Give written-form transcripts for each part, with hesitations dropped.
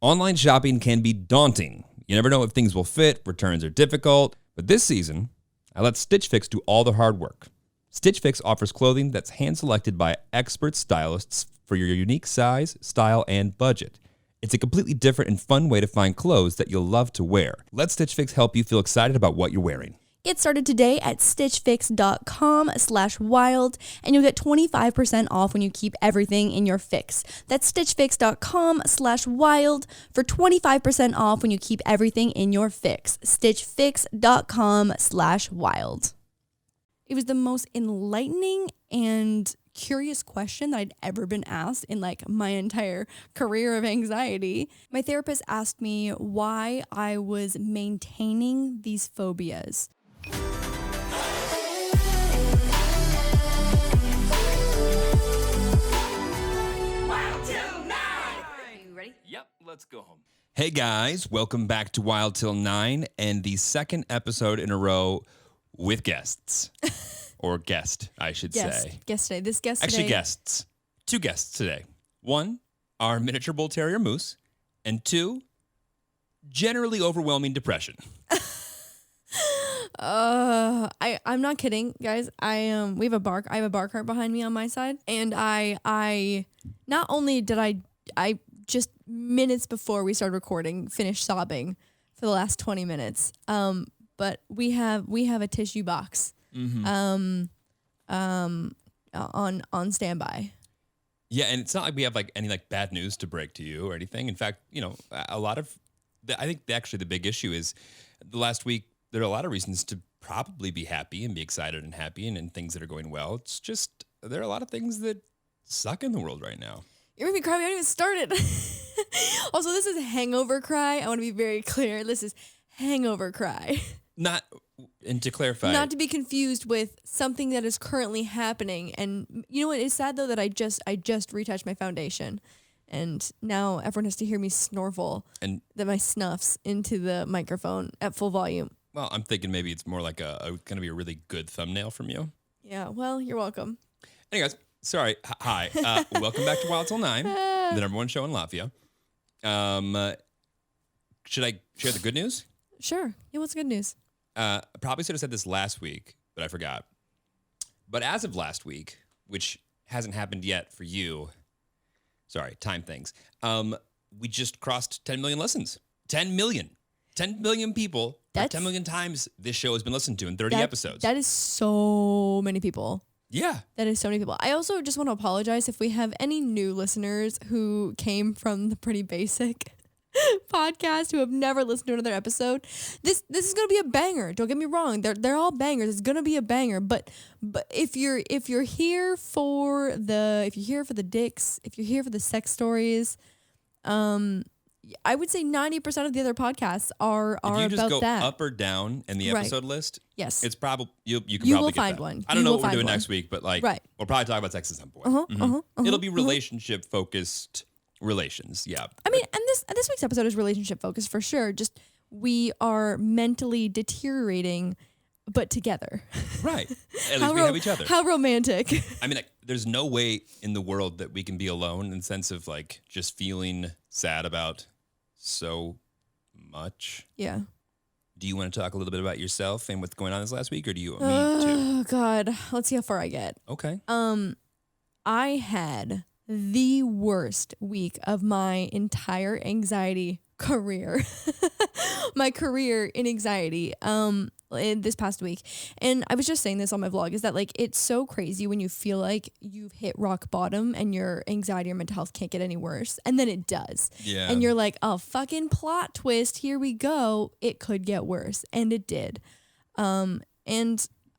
Online shopping can be daunting. You never know if things will fit, returns are difficult. But this season, I let Stitch Fix do all the hard work. Stitch Fix offers clothing that's hand-selected by expert stylists for your unique size, style, and budget. It's a completely different and fun way to find clothes that you'll love to wear. Let Stitch Fix help you feel excited about what you're wearing. Get started today at stitchfix.com/wild, and you'll get 25% off when you keep everything in your fix. That's stitchfix.com/wild for 25% off when you keep everything in your fix. stitchfix.com/wild. It was the most enlightening and curious question that I'd ever been asked in like my entire career of anxiety. My therapist asked me why I was maintaining these phobias. Wild Till 9! Are you ready? Yep, let's go home. Hey guys, welcome back to Wild Till 9 and the second episode in a row with guests. Or guest, I should say. Guest today. This guest Actually, today. guests. Two guests today. One, our miniature bull terrier Moose, and two, generally overwhelming depression. I'm not kidding, guys. I have a bar cart behind me on my side, and I not only did I just minutes before we started recording finished sobbing for the last 20 minutes. But we have a tissue box on standby. Yeah, and it's not like we have like any like bad news to break to you or anything. In fact, you know, I think actually the big issue is the last week there are a lot of reasons to probably be happy and be excited and happy and things that are going well. It's just there are a lot of things that suck in the world right now. You're making me cry. We haven't even started. Also, this is hangover cry. I want to be very clear. This is hangover cry. And to clarify, not to be confused with something that is currently happening. And you know what? It's sad though that I just retouched my foundation, and now everyone has to hear me snorkel and that my snuffs into the microphone at full volume. Well, I'm thinking maybe it's more like going to be a really good thumbnail from you. Yeah. Well, you're welcome. Anyways, sorry. Hi. Welcome back to Wild Till 9, the number one show in Latvia. Should I share the good news? Sure. Yeah. What's good news? I probably should have said this last week, but I forgot. But as of last week, which hasn't happened yet for you, sorry, time things, we just crossed 10 million listens. 10 million. 10 million people, 10 million times this show has been listened to in 30 episodes. That is so many people. Yeah. That is so many people. I also just want to apologize if we have any new listeners who came from the Pretty Basic podcast who have never listened to another episode. This is gonna be a banger. Don't get me wrong. They're all bangers. It's gonna be a banger. But if you're here for the dicks, if you're here for the sex stories, I would say 90% of the other podcasts are about that. If you just go up or down in the episode list, yes, it's probably you can you probably will get find that. one. I don't know what we're doing next week, but like we'll probably talk about sex at some point. It'll be relationship focused. Relations, yeah. I mean, and this week's episode is relationship focused for sure. Just we are mentally deteriorating, but together. Right. At least we have each other. How romantic. I mean, like, there's no way in the world that we can be alone in the sense of like just feeling sad about so much. Yeah. Do you want to talk a little bit about yourself and what's going on this last week, or do you want me to? Oh God, let's see how far I get. Okay. I had the worst week of my entire anxiety career. My career in anxiety in this past week. And I was just saying this on my vlog, is that like it's so crazy when you feel like you've hit rock bottom and your anxiety or mental health can't get any worse. And then it does. Yeah. And you're like, oh, fucking plot twist. Here we go. It could get worse. And it did. And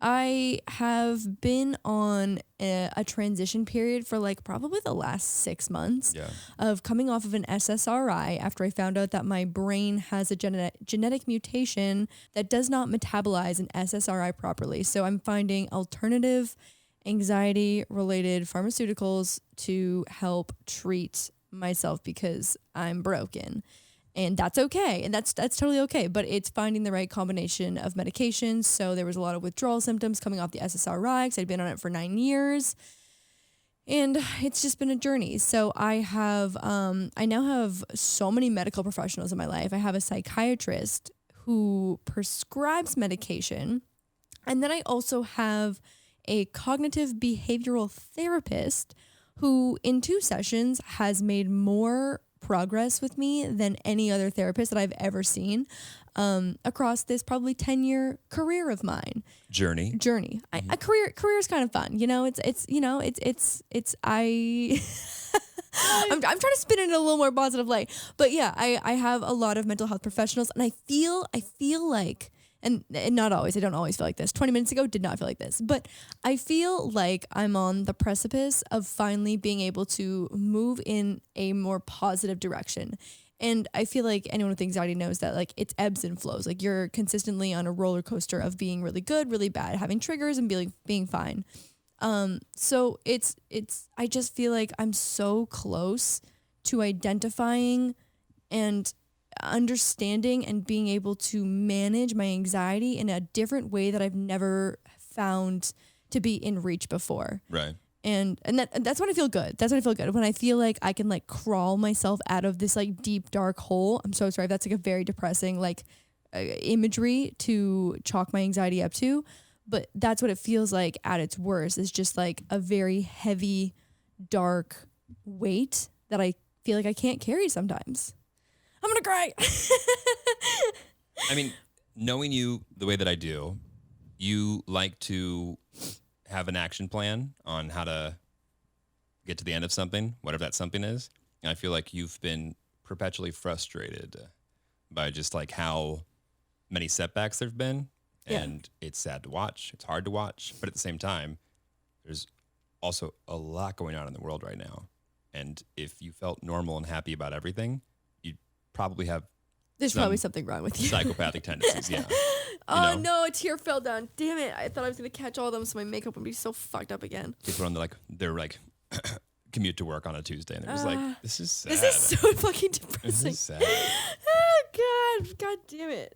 I have been on a transition period for like probably the last 6 months of coming off of an SSRI after I found out that my brain has a genetic mutation that does not metabolize an SSRI properly. So I'm finding alternative anxiety-related pharmaceuticals to help treat myself because I'm broken. And that's okay. And that's totally okay. But it's finding the right combination of medications. So there was a lot of withdrawal symptoms coming off the SSRI because I'd been on it for 9 years. And it's just been a journey. So I now have so many medical professionals in my life. I have a psychiatrist who prescribes medication. And then I also have a cognitive behavioral therapist who in 2 sessions has made more progress with me than any other therapist that I've ever seen across this probably 10-year career of mine. Journey. A career is kind of fun. I'm trying to spin it in a little more positive light. But yeah, I have a lot of mental health professionals, and I feel like, and not always, I don't always feel like this. 20 minutes ago did not feel like this, but I feel like I'm on the precipice of finally being able to move in a more positive direction. And I feel like anyone with anxiety knows that like it's ebbs and flows. Like you're consistently on a roller coaster of being really good, really bad, having triggers and being fine. So I just feel like I'm so close to identifying and understanding and being able to manage my anxiety in a different way that I've never found to be in reach before. Right. And that's when I feel good. That's when I feel good. When I feel like I can like crawl myself out of this like deep dark hole. I'm so sorry if that's like a very depressing like imagery to chalk my anxiety up to, but that's what it feels like at its worst. It's just like a very heavy, dark weight that I feel like I can't carry sometimes. I'm gonna cry. I mean, knowing you the way that I do, you like to have an action plan on how to get to the end of something, whatever that something is. And I feel like you've been perpetually frustrated by just like how many setbacks there've been. Yeah. And it's sad to watch. It's hard to watch. But at the same time, there's also a lot going on in the world right now. And if you felt normal and happy about everything, you'd probably have There's probably something wrong with you. psychopathic tendencies. Yeah. Oh no, a tear fell down. Damn it. I thought I was going to catch all of them so my makeup would be so fucked up again. People on their commute to work on a Tuesday and they're just like, this is sad. This is so fucking depressing. This is sad. Oh God. God damn it.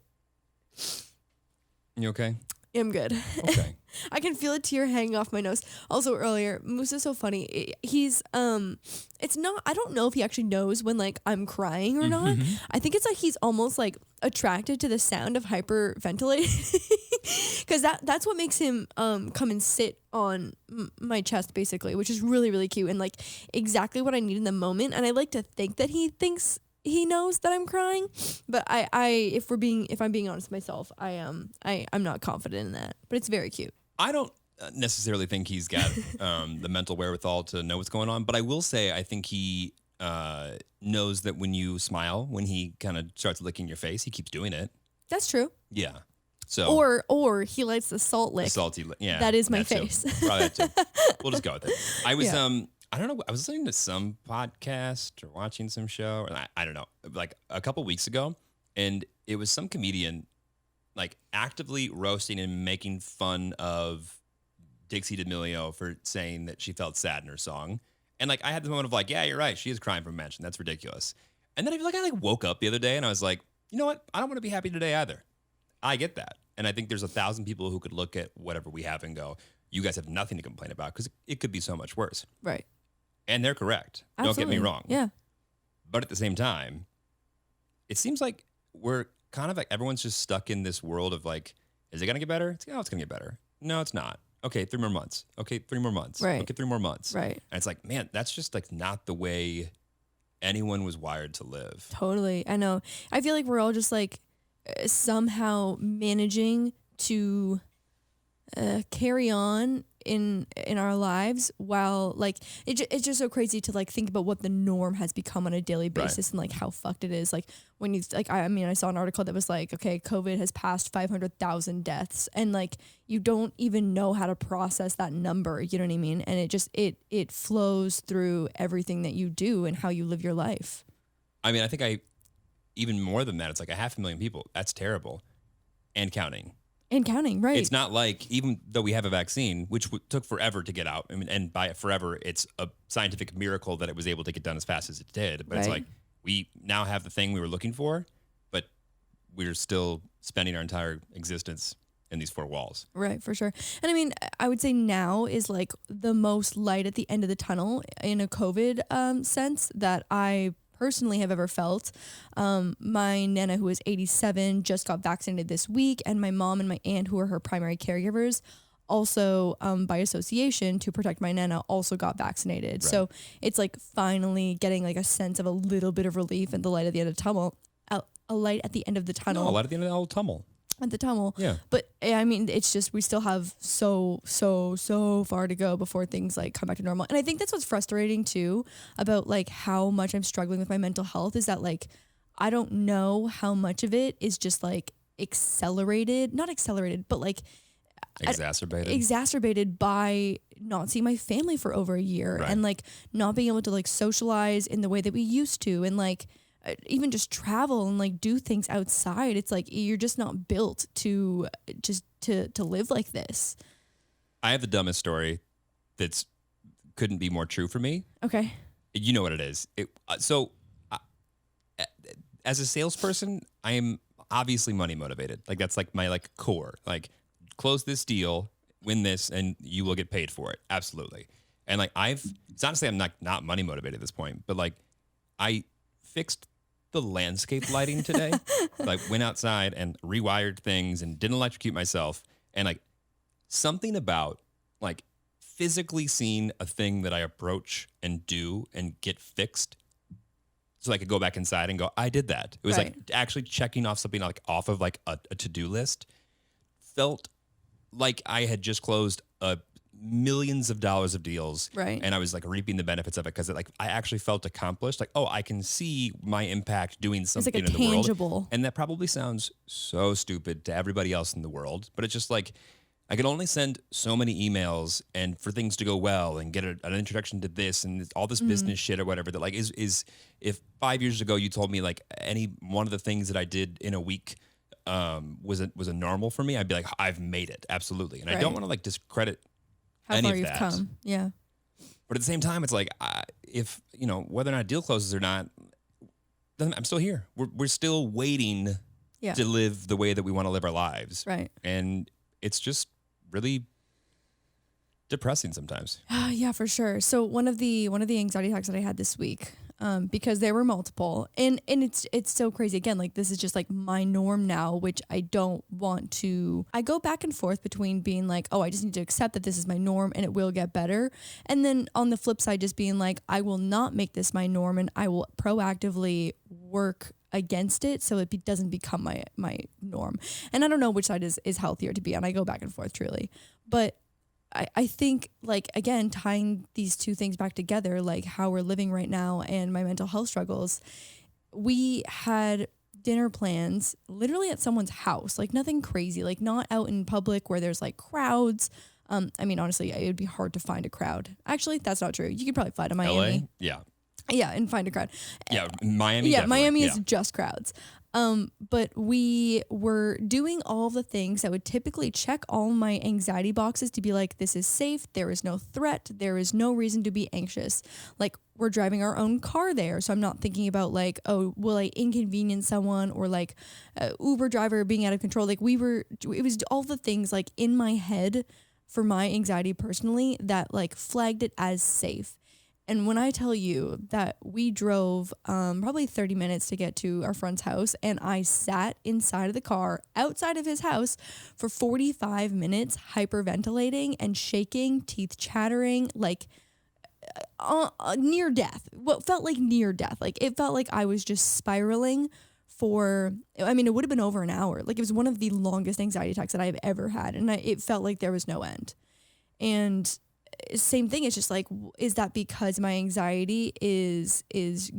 You okay? I'm good. Okay. I can feel a tear hanging off my nose. Also earlier, Moose is so funny. He's it's not, I don't know if he actually knows when like I'm crying or not. I think it's like he's almost like attracted to the sound of hyperventilating because that's what makes him come and sit on my chest basically, which is really, really cute and like exactly what I need in the moment. And I like to think that he thinks he knows that I'm crying, but if I'm being honest with myself, I'm not confident in that, but it's very cute. I don't necessarily think he's got the mental wherewithal to know what's going on, but I will say I think he knows that when you smile, when he kind of starts licking your face, he keeps doing it. That's true. Yeah. So or he likes the salt lick. the salty, yeah. That is my that too. face. Probably that too. We'll just go with it. I was Yeah. I don't know. I was listening to some podcast or watching some show, or I don't know, like a couple weeks ago, and it was some comedian like actively roasting and making fun of Dixie D'Amelio for saying that she felt sad in her song. And like I had the moment of like, yeah, you're right. She is crying from a mansion. That's ridiculous. And then I woke up the other day and I was like, you know what? I don't want to be happy today either. I get that. And I think there's 1,000 people who could look at whatever we have and go, you guys have nothing to complain about because it could be so much worse. Right. And they're correct. Absolutely. Don't get me wrong. Yeah. But at the same time, it seems like we're kind of like everyone's just stuck in this world of like, is it going to get better? It's going to get better. No, it's not. Okay, 3 more months. Okay, 3 more months. Right. Okay, 3 more months. Right. And it's like, man, that's just like not the way anyone was wired to live. Totally. I know. I feel like we're all just like somehow managing to carry on in our lives while like it's just so crazy to like think about what the norm has become on a daily basis. Right. And like how fucked it is. Like when you like I saw an article that was like, okay, COVID has passed 500,000 deaths and like you don't even know how to process that number, you know what I mean? And it just it flows through everything that you do and how you live your life. I mean, I think even more than that, it's like 500,000 people. That's terrible. And counting. And counting, right. It's not like, even though we have a vaccine, which took forever to get out, I mean, and by forever, it's a scientific miracle that it was able to get done as fast as it did. But It's like, we now have the thing we were looking for, but we're still spending our entire existence in these four walls. Right, for sure. And I mean, I would say now is like the most light at the end of the tunnel in a COVID sense that I personally have ever felt. My Nana, who is 87, just got vaccinated this week, and my mom and my aunt, who are her primary caregivers, also by association to protect my Nana, also got vaccinated. Right. So it's like finally getting like a sense of a little bit of relief and the light at the end of the tunnel. A light at the end of the tunnel. No, a light at the end of the old tunnel. At the tunnel. Yeah. But I mean, it's just, we still have so far to go before things like come back to normal. And I think that's what's frustrating too about like how much I'm struggling with my mental health is that like, I don't know how much of it is just like not accelerated, but like exacerbated by not seeing my family for over a year. Right. And like not being able to like socialize in the way that we used to. And like, even just travel and like do things outside. It's like you're just not built to live like this. I have the dumbest story that's couldn't be more true for me. Okay. You know what it is. As a salesperson, I am obviously money motivated. Like that's like my like core. Like close this deal, win this, and you will get paid for it. Absolutely. And like it's honestly I'm not money motivated at this point, but like I fixed the landscape lighting today. Like went outside and rewired things and didn't electrocute myself. And like something about like physically seeing a thing that I approach and do and get fixed so I could go back inside and go, I did that. It was right. Like actually checking off something like off of like a to-do list. Felt like I had just closed millions of dollars of deals, right? And I was like reaping the benefits of it because like I actually felt accomplished. Like, oh, I can see my impact doing something it's like in the tangible world. And that probably sounds so stupid to everybody else in the world, but it's just like I can only send so many emails and for things to go well and get an introduction to this and all this business shit or whatever that like is if 5 years ago you told me like any one of the things that I did in a week was a normal for me, I'd be like, I've made it. Absolutely. And right. I don't want to like discredit how any far of you've that. Come. Yeah. But at the same time, it's like, if, you know, whether or not a deal closes or not, then I'm still here. We're still waiting to live the way that we want to live our lives. Right. And it's just really depressing sometimes. Yeah, for sure. So one of the anxiety attacks that I had this week, because there were multiple, and it's so crazy. Again, like this is just like my norm now, which I don't want to. I go back and forth between being like, oh, I just need to accept that this is my norm and it will get better, and then on the flip side, just being like, I will not make this my norm and I will proactively work against it so it doesn't become my norm. And I don't know which side is healthier to be on. I go back and forth truly, but I think, like, again, tying these two things back together, like how we're living right now and my mental health struggles, we had dinner plans literally at someone's house, like nothing crazy, like not out in public where there's like crowds. I mean, honestly, it would be hard to find a crowd. Actually, that's not true. You could probably fly to Miami. LA? Yeah. Yeah, and find a crowd. Yeah, Miami. Yeah, Miami is just crowds. But we were doing all the things that would typically check all my anxiety boxes to be like, this is safe. There is no threat. There is no reason to be anxious. Like, we're driving our own car there. So I'm not thinking about like, oh, will I inconvenience someone, or like Uber driver being out of control. Like it was all the things like in my head for my anxiety personally that like flagged it as safe. And when I tell you that we drove probably 30 minutes to get to our friend's house, and I sat inside of the car outside of his house for 45 minutes, hyperventilating and shaking, teeth chattering, like near death. What felt like near death. Like it felt like I was just spiraling for, I mean, it would have been over an hour. Like it was one of the longest anxiety attacks that I've ever had. And it felt like there was no end. And same thing. It's just like, is that because my anxiety is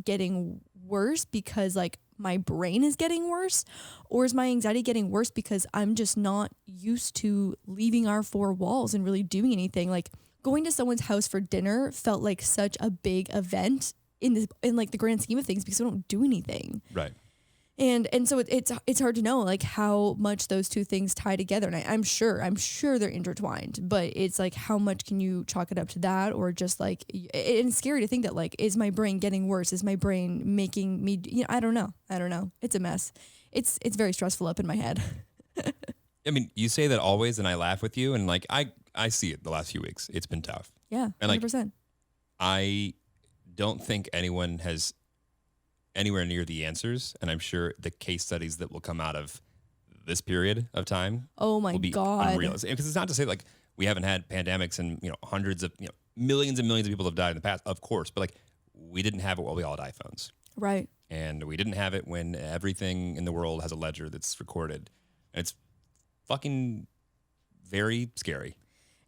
getting worse because like my brain is getting worse, or is my anxiety getting worse because I'm just not used to leaving our four walls and really doing anything? Like going to someone's house for dinner felt like such a big event in like the grand scheme of things because we don't do anything. Right. And so it's hard to know like how much those two things tie together. And I'm sure they're intertwined, but it's like, how much can you chalk it up to that? Or just like, it's scary to think that like, is my brain getting worse? Is my brain making me, I don't know. It's a mess. It's very stressful up in my head. I mean, you say that always, and I laugh with you, and like I see it the last few weeks. It's been tough. Yeah, And like 100%. I don't think anyone has anywhere near the answers, and I'm sure the case studies that will come out of this period of time Oh my will be God. unreal. Because it's not to say like we haven't had pandemics and hundreds of millions and millions of people have died in the past, of course, but like we didn't have it while we all had iPhones. Right. And we didn't have it when everything in the world has a ledger that's recorded. And it's fucking very scary.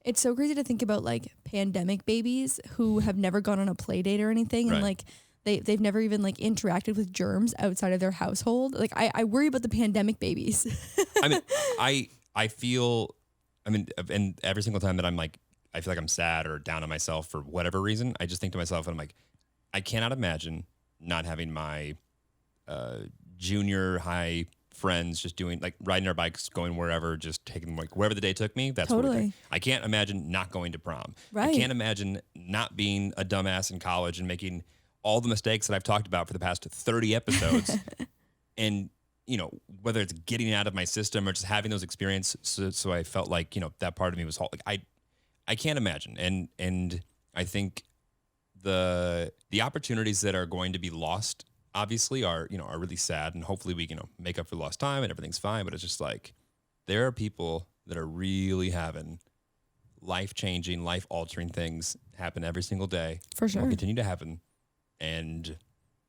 It's so crazy to think about like pandemic babies who have never gone on a play date or anything. And Right. like they've never even like interacted with germs outside of their household. Like I worry about the pandemic babies. I mean, I feel, and every single time that I feel like I'm sad or down on myself for whatever reason, I just think to myself, and I'm like, I cannot imagine not having my junior high friends just doing like riding our bikes, going wherever, just taking like wherever the day took me. That's what Totally. I can't imagine not going to prom. Right. I can't imagine not being a dumbass in college and making all the mistakes that I've talked about for the past 30 episodes. And, whether it's getting it out of my system or just having those experiences. So I felt like, that part of me was like, I can't imagine. And I think the opportunities that are going to be lost obviously are really sad, and hopefully we make up for lost time and everything's fine. But it's just like, there are people that are really having life-changing, life-altering things happen every single day. For and sure. will continue to happen. And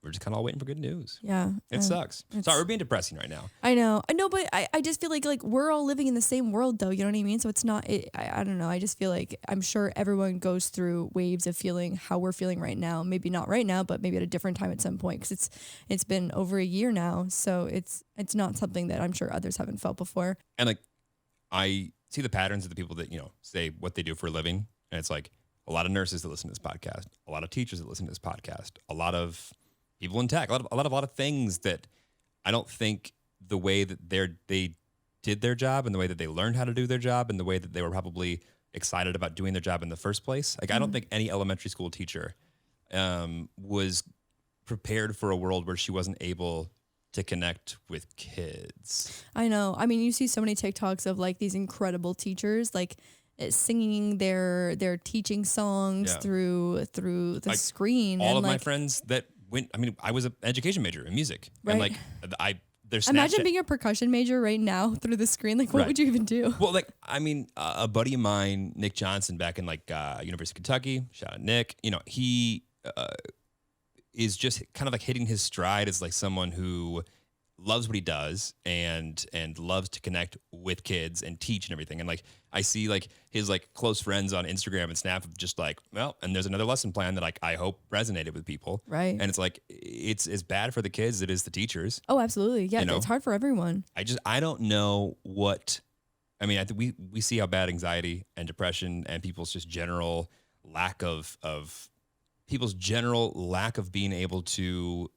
we're just kind of all waiting for good news. Yeah. It sucks. Sorry, we're being depressing right now. I know, but I just feel like we're all living in the same world though. You know what I mean? So it's not, I don't know. I just feel like I'm sure everyone goes through waves of feeling how we're feeling right now. Maybe not right now, but maybe at a different time at some point. Cause it's been over a year now. So it's not something that I'm sure others haven't felt before. And like, I see the patterns of the people that, say what they do for a living. And it's like a lot of nurses that listen to this podcast, a lot of teachers that listen to this podcast, a lot of people in tech, a lot of things that I don't think the way that they did their job and the way that they learned how to do their job and the way that they were probably excited about doing their job in the first place. Like, I don't think any elementary school teacher was prepared for a world where she wasn't able to connect with kids. I know. I mean, you see so many TikToks of like these incredible teachers, like singing their teaching songs Yeah. through the Like, screen. All and of my like, friends that went, I was an education major in music. Right. And like, there's imagine Snapchat. being a percussion major right now through the screen. Like, what Right. would you even do? Well, like, a buddy of mine, Nick Johnson, back in like University of Kentucky, shout out Nick, he is just kind of like hitting his stride as like someone who loves what he does and loves to connect with kids and teach and everything. And like, I see like his like close friends on Instagram and Snap of just like, well, and there's another lesson plan that like I hope resonated with people. Right. And it's like, it's as bad for the kids as it is the teachers. Oh, absolutely. Yeah, know? it's hard for everyone. I don't know what, I think we see how bad anxiety and depression and people's just general lack of being able to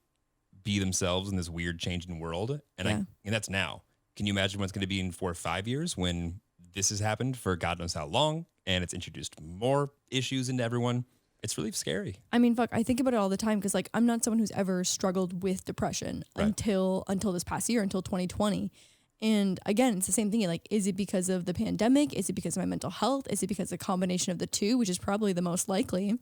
be themselves in this weird changing world. And Yeah. and that's now. Can you imagine what's going to be in 4 or 5 years when this has happened for God knows how long and it's introduced more issues into everyone? It's really scary. I mean, fuck, I think about it all the time because like I'm not someone who's ever struggled with depression Right. until this past year, until 2020. And again, it's the same thing. Like, is it because of the pandemic? Is it because of my mental health? Is it because of a combination of the two, which is probably the most likely?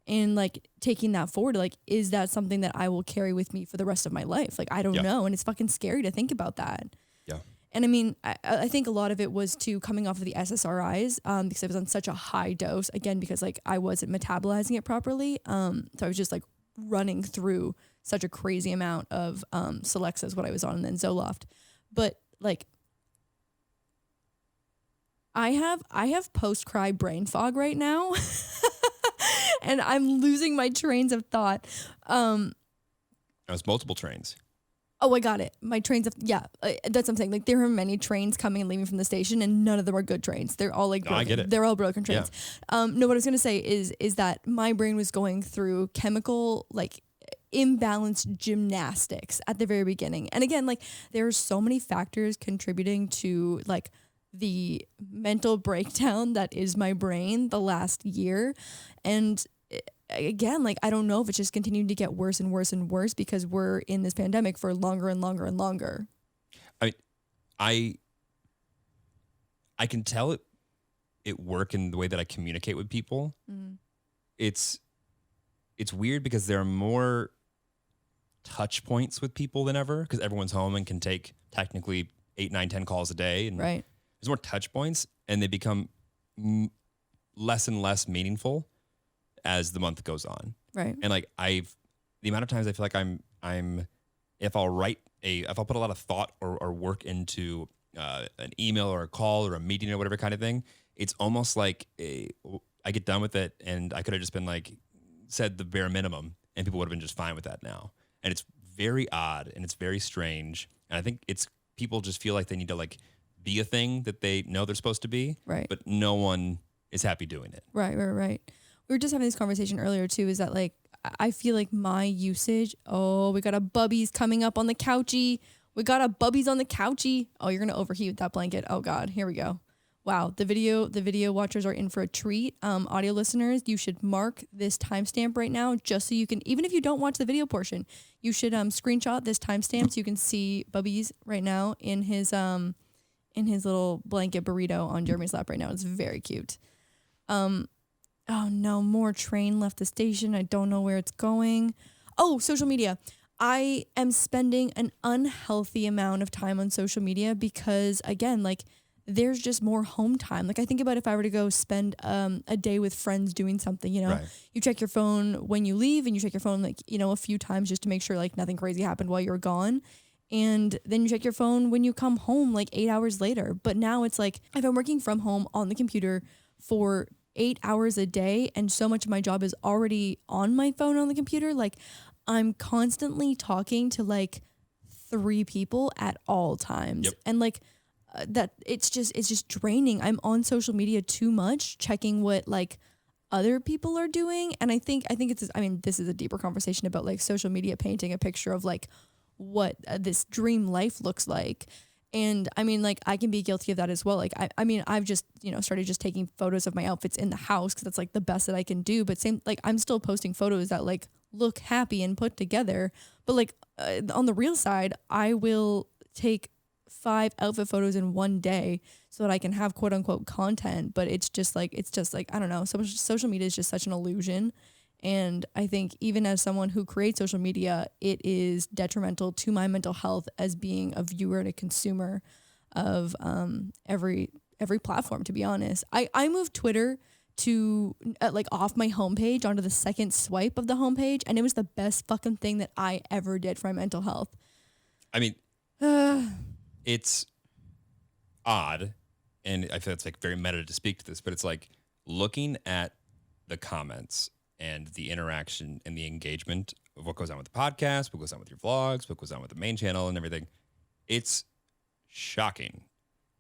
And like taking that forward, like, is that something that I will carry with me for the rest of my life? Like, I don't Yeah. know. And it's fucking scary to think about that. Yeah. And I mean, I think a lot of it was too coming off of the SSRIs because I was on such a high dose, again, because like I wasn't metabolizing it properly. So I was just like running through such a crazy amount of Celexas, what I was on, and then Zoloft. But like, I have post-cry brain fog right now. And I'm losing my trains of thought. It was multiple trains. Oh, I got it. My trains of, that's what I'm saying. Like, there are many trains coming and leaving from the station, and none of them are good trains. They're all like No, broken. I get it. They're all broken trains. No, what I was gonna say is that my brain was going through chemical like imbalanced gymnastics at the very beginning. And again, like there are so many factors contributing to like the mental breakdown that is my brain the last year. And again, like I don't know if it's just continuing to get worse and worse and worse because we're in this pandemic for longer and longer and longer. I I can tell it work in the way that I communicate with people. It's weird because there are more touch points with people than ever because everyone's home and can take technically 8, 9, 10 calls a day. And Right. there's more touch points and they become less and less meaningful as the month goes on. Right. And like the amount of times I feel like if I'll put a lot of thought or work into an email or a call or a meeting or whatever kind of thing, it's almost like I get done with it and I could have just been like said the bare minimum and people would have been just fine with that now. And it's very odd and it's very strange. And I think it's people just feel like they need to like be a thing that they know they're supposed to be. Right. But no one is happy doing it. Right. We were just having this conversation earlier too, is that like, I feel like my usage, we got a bubbies coming up on the couchy. We got a bubbies on the couchy. Oh, you're going to overheat with that blanket. Oh God, here we go. Wow. The video watchers are in for a treat. Audio listeners, you should mark this timestamp right now just so you can, even if you don't watch the video portion, you should screenshot this timestamp so you can see Bubbies right now in his little blanket burrito on Jeremy's lap right now. It's very cute. Oh no, more train left the station. I don't know where it's going. Oh, social media. I am spending an unhealthy amount of time on social media because, again, like there's just more home time. Like I think about if I were to go spend a day with friends doing something, Right. You check your phone when you leave and you check your phone like, a few times just to make sure like nothing crazy happened while you were gone. And then you check your phone when you come home like 8 hours later. But now it's like if I'm working from home on the computer for 8 hours a day and so much of my job is already on my phone on the computer, like I'm constantly talking to like 3 people at all times. Yep. And like that it's just draining. I'm on social media too much, checking what like other people are doing. And I think this is a deeper conversation about like social media painting a picture of like what this dream life looks like. And I mean, like, I can be guilty of that as well. Like, I've just, started just taking photos of my outfits in the house because that's like the best that I can do. But I'm still posting photos that like look happy and put together. But like on the real side, I will take 5 outfit photos in one day so that I can have quote unquote content. But it's just like, I don't know. So social media is just such an illusion. And I think even as someone who creates social media, it is detrimental to my mental health as being a viewer and a consumer of every platform, to be honest. I moved Twitter to like off my homepage onto the second swipe of the homepage, and it was the best fucking thing that I ever did for my mental health. I mean, it's odd, and I feel it's like very meta to speak to this, but it's like looking at the comments and the interaction and the engagement of what goes on with the podcast, what goes on with your vlogs, what goes on with the main channel and everything. It's shocking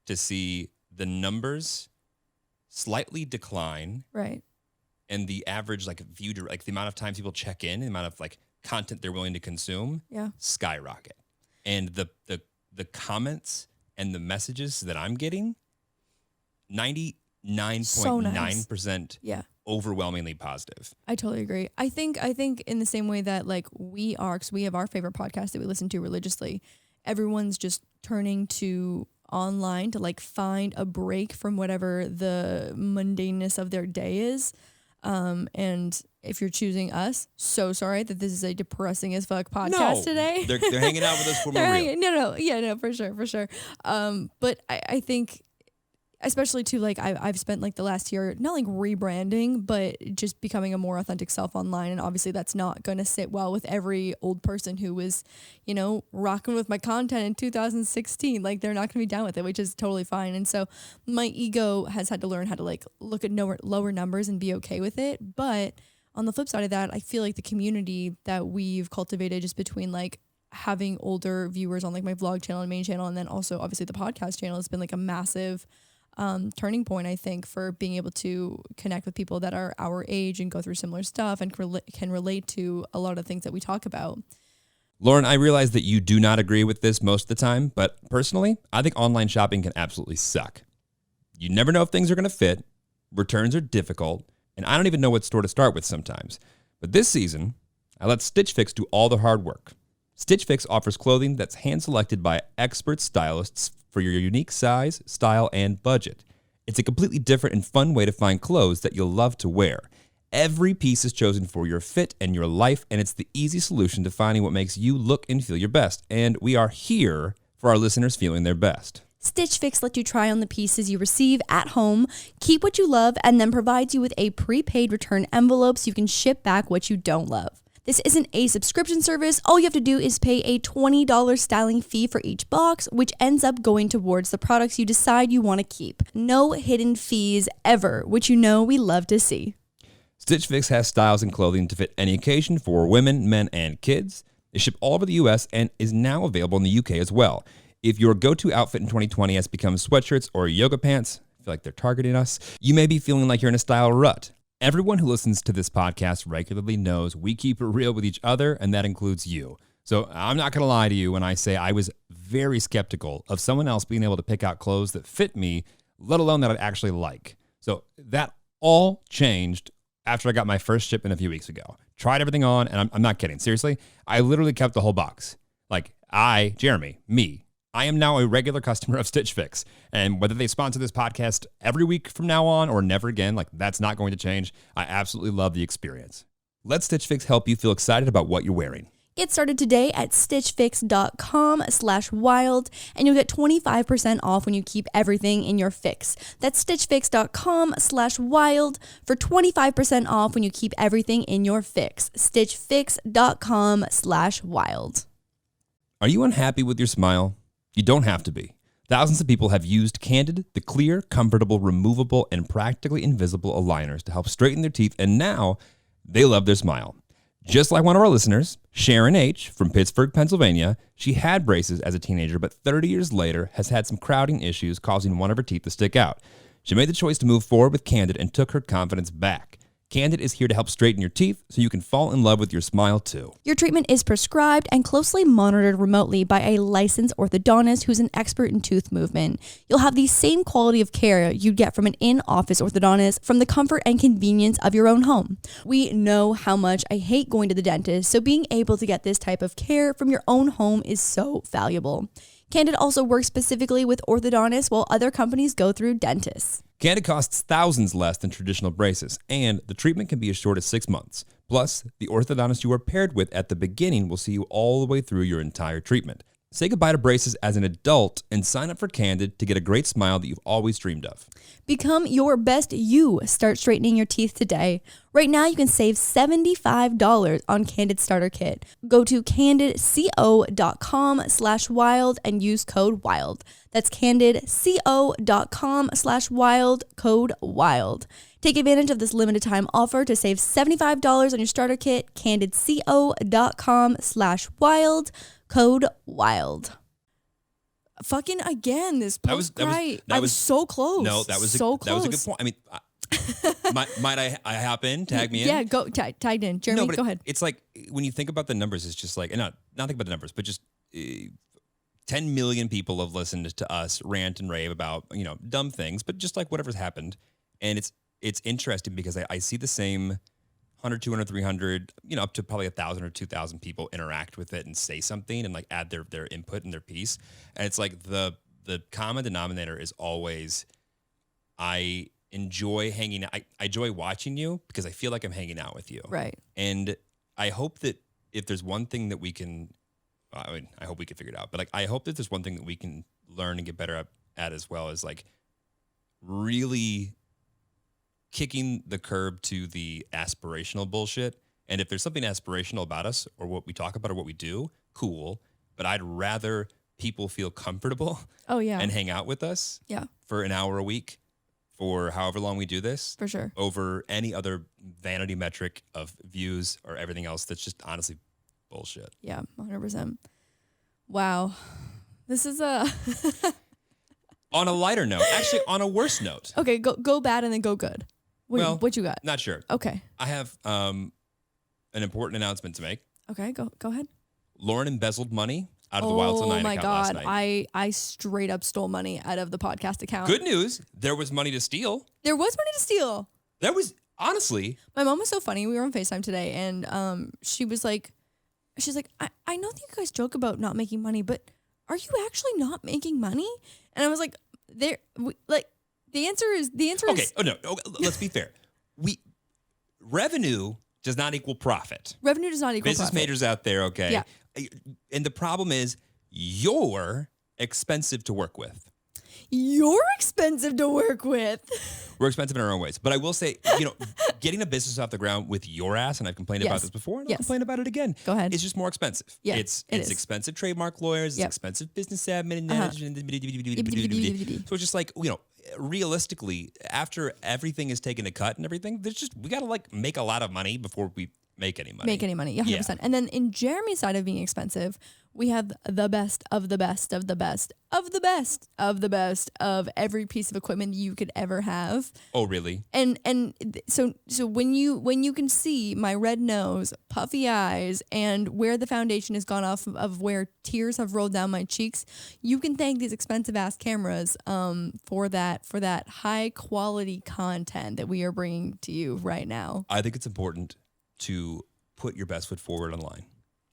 to see the numbers slightly decline. Right. And the average like view, like the amount of times people check in, the amount of like content they're willing to consume, skyrocket. And the comments and the messages that I'm getting, 99.9% overwhelmingly positive. I totally agree. I think in the same way that like we are, because we have our favorite podcast that we listen to religiously, everyone's just turning to online to like find a break from whatever the mundaneness of their day is. And if you're choosing us, so sorry that this is a depressing as fuck podcast today. They're hanging out with us for more real. No, for sure. But I think, especially too, like I've spent like the last year, not like rebranding, but just becoming a more authentic self online. And obviously that's not going to sit well with every old person who was, rocking with my content in 2016. Like they're not going to be down with it, which is totally fine. And so my ego has had to learn how to like look at lower numbers and be okay with it. But on the flip side of that, I feel like the community that we've cultivated just between like having older viewers on like my vlog channel and main channel, and then also obviously the podcast channel, has been like a massive turning point, I think, for being able to connect with people that are our age and go through similar stuff and can relate to a lot of things that we talk about. Lauren, I realize that you do not agree with this most of the time, but personally, I think online shopping can absolutely suck. You never know if things are going to fit, returns are difficult, and I don't even know what store to start with sometimes. But this season, I let Stitch Fix do all the hard work. Stitch Fix offers clothing that's hand-selected by expert stylists for your unique size, style, and budget. It's a completely different and fun way to find clothes that you'll love to wear. Every piece is chosen for your fit and your life, and it's the easy solution to finding what makes you look and feel your best. And we are here for our listeners feeling their best. Stitch Fix lets you try on the pieces you receive at home, keep what you love, and then provides you with a prepaid return envelope so you can ship back what you don't love. This isn't a subscription service. All you have to do is pay a $20 styling fee for each box, which ends up going towards the products you decide you want to keep. No hidden fees ever, which you know we love to see. Stitch Fix has styles and clothing to fit any occasion for women, men, and kids. They ship all over the U.S. and is now available in the U.K. as well. If your go-to outfit in 2020 has become sweatshirts or yoga pants, I feel like they're targeting us, you may be feeling like you're in a style rut. Everyone who listens to this podcast regularly knows we keep it real with each other, and that includes you. So I'm not going to lie to you when I say I was very skeptical of someone else being able to pick out clothes that fit me, let alone that I'd actually like. So that all changed after I got my first shipment a few weeks ago. Tried everything on, and I'm not kidding. Seriously, I literally kept the whole box. Like I am now a regular customer of Stitch Fix, and whether they sponsor this podcast every week from now on or never again, like that's not going to change. I absolutely love the experience. Let Stitch Fix help you feel excited about what you're wearing. Get started today at stitchfix.com/wild, and you'll get 25% off when you keep everything in your fix. That's stitchfix.com/wild for 25% off when you keep everything in your fix. stitchfix.com/wild. Are you unhappy with your smile? You don't have to be. Thousands of people have used Candid, the clear, comfortable, removable, and practically invisible aligners to help straighten their teeth, and now they love their smile. Just like one of our listeners, Sharon H. from Pittsburgh, Pennsylvania, she had braces as a teenager, but 30 years later has had some crowding issues causing one of her teeth to stick out. She made the choice to move forward with Candid and took her confidence back. Candid is here to help straighten your teeth so you can fall in love with your smile too. Your treatment is prescribed and closely monitored remotely by a licensed orthodontist who's an expert in tooth movement. You'll have the same quality of care you'd get from an in-office orthodontist from the comfort and convenience of your own home. We know how much I hate going to the dentist, so being able to get this type of care from your own home is so valuable. Candid also works specifically with orthodontists while other companies go through dentists. Candid costs thousands less than traditional braces, and the treatment can be as short as 6 months. Plus, the orthodontist you are paired with at the beginning will see you all the way through your entire treatment. Say goodbye to braces as an adult and sign up for Candid to get a great smile that you've always dreamed of. Become your best you. Start straightening your teeth today. Right now, you can save $75 on Candid Starter Kit. Go to candidco.com/wild and use code WILD. That's candidco.com/wild, code WILD. Take advantage of this limited time offer to save $75 on your starter kit. candidco.com/wild, code WILD. Fucking again, this post I was so close. No, that was so that was a good close. point. I mean, might I hop in, tag me in? Yeah, go tagged in. Jeremy, go ahead. It's like when you think about the numbers, it's just like, and not think about the numbers, but just 10 million people have listened to us rant and rave about, dumb things, but just like whatever's happened. And it's interesting because I see the same 100, 200, 300, up to probably 1,000 or 2,000 people interact with it and say something and like add their input and their piece. And it's like the common denominator is always, I enjoy hanging out. I enjoy watching you because I feel like I'm hanging out with you. Right. And I hope that if there's one thing that we can, I hope we can figure it out, but like, I hope that there's one thing that we can learn and get better at as well as like really kicking the curb to the aspirational bullshit. And if there's something aspirational about us or what we talk about or what we do, cool. But I'd rather people feel comfortable and hang out with us for an hour a week for however long we do this. For sure. Over any other vanity metric of views or everything else that's just honestly bullshit. Yeah, 100%. Wow. This is a... On a lighter note, actually on a worse note. Okay, go bad and then go good. What you got? Not sure. Okay. I have an important announcement to make. Okay, go ahead. Lauren embezzled money out of the Wild Til 9 account last night. Oh my God, I straight up stole money out of the podcast account. Good news, there was money to steal. There was money to steal. There was, honestly. My mom was so funny. We were on FaceTime today, and she's like, I know that you guys joke about not making money, but are you actually not making money? And I was like, the answer is Okay. Oh no. Let's be fair. Revenue does not equal profit. Revenue does not equal Business profit. majors out there, okay? Yeah. And the problem is you're expensive to work with. You're expensive to work with. We're expensive in our own ways. But I will say, getting a business off the ground with your ass, and I've complained about this before, and I'll complain about it again. Go ahead. It's just more expensive. Yeah, It's it is. expensive trademark lawyers, it's expensive business admin and management. So it's just like, realistically, after everything is taken a cut and everything, we got to make a lot of money before we make any money. Yeah, 100%. And then in Jeremy's side of being expensive, we have the best of the best of the best of the best of the best of every piece of equipment you could ever have. Oh, really? So when you can see my red nose, puffy eyes, and where the foundation has gone off of where tears have rolled down my cheeks, you can thank these expensive ass cameras for that high quality content that we are bringing to you right now. I think it's important to put your best foot forward online.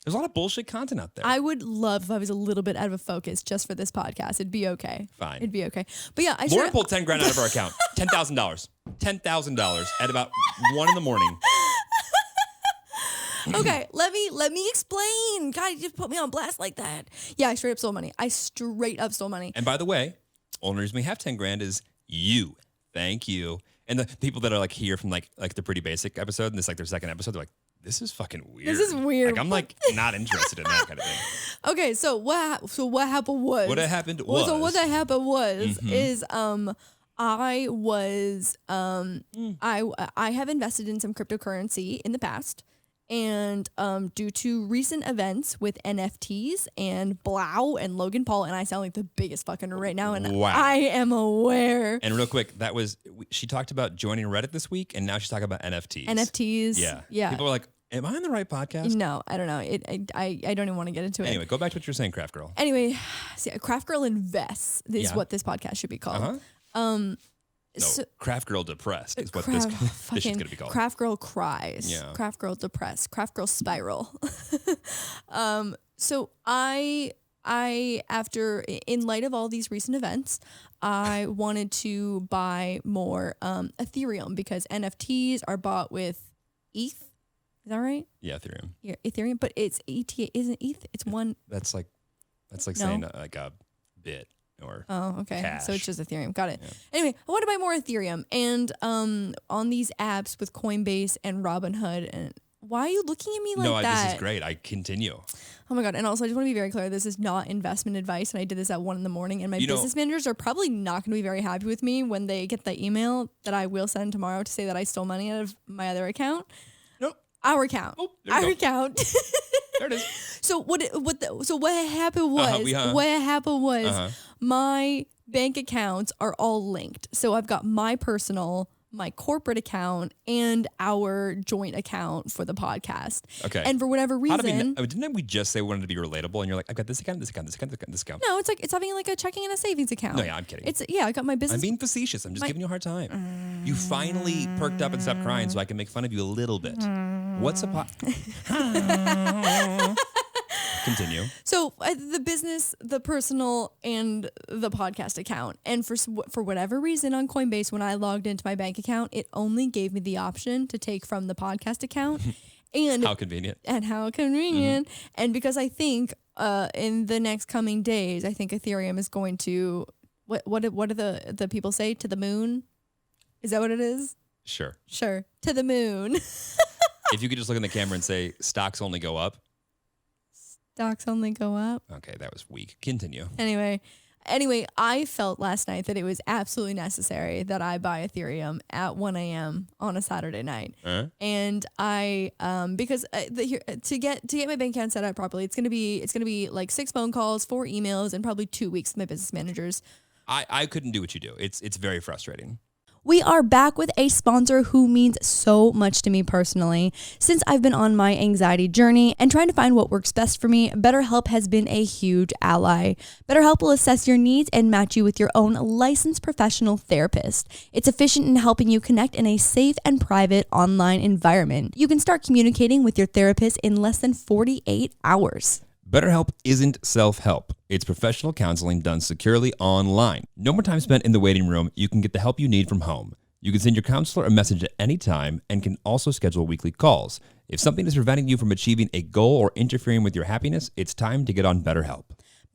There's a lot of bullshit content out there. I would love if I was a little bit out of focus just for this podcast. It'd be okay. Fine. It'd be okay. But yeah, Lauren pulled $10,000 out of our account. $10,000. $10,000 at about 1 a.m. Okay, let me explain. God, you just put me on blast like that. Yeah, I straight up stole money. And by the way, only reason we have $10,000 is you. Thank you. And the people that are here from like the Pretty Basic episode and this their second episode, they're like, this is fucking weird. This is weird. I'm not interested in that kind of thing. Okay, so what happened was is I have invested in some cryptocurrency in the past. And due to recent events with NFTs and Blau and Logan Paul, and I sound like the biggest fucking right now, and wow. I am aware. And real quick, she talked about joining Reddit this week, and now she's talking about NFTs. NFTs. Yeah. People are like, am I on the right podcast? No, I don't know. I don't even want to get into it. Anyway, go back to what you're saying, Craft Girl. Anyway, see, Craft Girl Invests is what this podcast should be called. No, Craft Girl Depressed is what this is going to be called. Craft Girl Cries. Yeah. Craft Girl Depressed. Craft Girl Spiral. So I after, in light of all these recent events, I wanted to buy more Ethereum because NFTs are bought with ETH. Is that right? Yeah, Ethereum. Yeah, Ethereum, but it's ETH, isn't ETH? It's one. That's like saying like a bit. Or okay. cash. So it's just Ethereum. Got it. Yeah. Anyway, I want to buy more Ethereum. And on these apps with Coinbase and Robinhood. And why are you looking at me like that? This is great. I continue. Oh my God. And also, I just want to be very clear. This is not investment advice. And I did this at 1 a.m. And my business managers are probably not going to be very happy with me when they get the email that I will send tomorrow to say that I stole money out of my other account. Nope. Our account. Oh, Our account. There it is. So what happened was my bank accounts are all linked. So I've got my personal, my corporate account, and our joint account for the podcast. Okay. And for whatever reason, didn't we just say we wanted to be relatable? And you're like, I've got this account, this account, this account, this account. no, it's having like a checking and a savings account. No, yeah, I'm kidding. I got my business. I'm being facetious. I'm just giving you a hard time. You finally perked up and stopped crying so I can make fun of you a little bit. What's a Continue. So the business, the personal, and the podcast account. And for whatever reason on Coinbase, when I logged into my bank account, it only gave me the option to take from the podcast account. And how convenient. And how convenient. Mm-hmm. And because I think in the next coming days, I think Ethereum is going to, what do the people say? To the moon? Is that what it is? Sure. To the moon. If you could just look in the camera and say, stocks only go up. Stocks only go up. Okay, that was weak. Continue. Anyway, I felt last night that it was absolutely necessary that I buy Ethereum at 1 a.m. on a Saturday night. And I, because to get my bank account set up properly, it's gonna be like 6 phone calls, 4 emails, and probably 2 weeks with my business managers. I couldn't do what you do. It's very frustrating. We are back with a sponsor who means so much to me personally. Since I've been on my anxiety journey and trying to find what works best for me, BetterHelp has been a huge ally. BetterHelp will assess your needs and match you with your own licensed professional therapist. It's efficient in helping you connect in a safe and private online environment. You can start communicating with your therapist in less than 48 hours. BetterHelp isn't self-help. It's professional counseling done securely online. No more time spent in the waiting room. You can get the help you need from home. You can send your counselor a message at any time and can also schedule weekly calls. If something is preventing you from achieving a goal or interfering with your happiness, it's time to get on BetterHelp.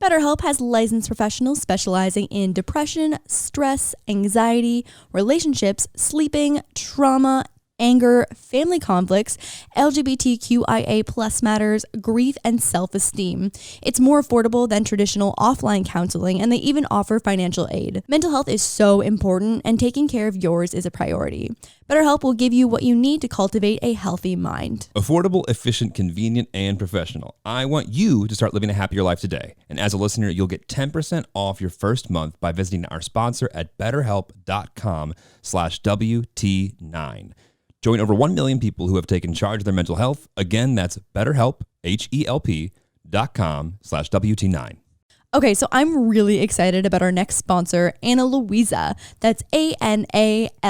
BetterHelp has licensed professionals specializing in depression, stress, anxiety, relationships, sleeping, trauma, anger, family conflicts, LGBTQIA plus matters, grief, and self-esteem. It's more affordable than traditional offline counseling, and they even offer financial aid. Mental health is so important, and taking care of yours is a priority. BetterHelp will give you what you need to cultivate a healthy mind. Affordable, efficient, convenient, and professional. I want you to start living a happier life today. And as a listener, you'll get 10% off your first month by visiting our sponsor at betterhelp.com/WT9. Join over 1 million people who have taken charge of their mental health. Again, that's BetterHelp, HELP.com/WT9. Okay, so I'm really excited about our next sponsor, Ana Luisa. That's ANALUISA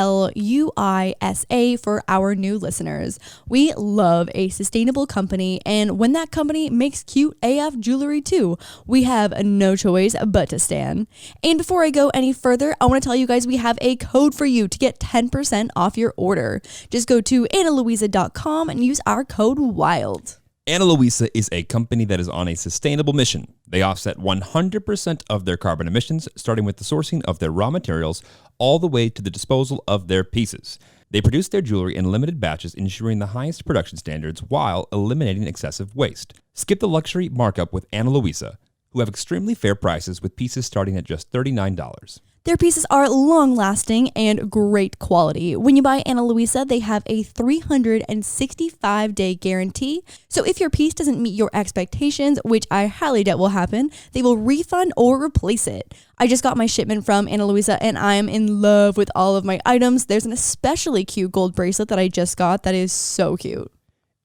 for our new listeners. We love a sustainable company, and when that company makes cute AF jewelry too, we have no choice but to stand. And before I go any further, I want to tell you guys we have a code for you to get 10% off your order. Just go to analuisa.com and use our code WILD. Ana Luisa is a company that is on a sustainable mission. They offset 100% of their carbon emissions, starting with the sourcing of their raw materials all the way to the disposal of their pieces. They produce their jewelry in limited batches, ensuring the highest production standards while eliminating excessive waste. Skip the luxury markup with Ana Luisa, who have extremely fair prices with pieces starting at just $39. Their pieces are long-lasting and great quality. When you buy Ana Luisa, they have a 365-day guarantee. So if your piece doesn't meet your expectations, which I highly doubt will happen, they will refund or replace it. I just got my shipment from Ana Luisa and I am in love with all of my items. There's an especially cute gold bracelet that I just got that is so cute.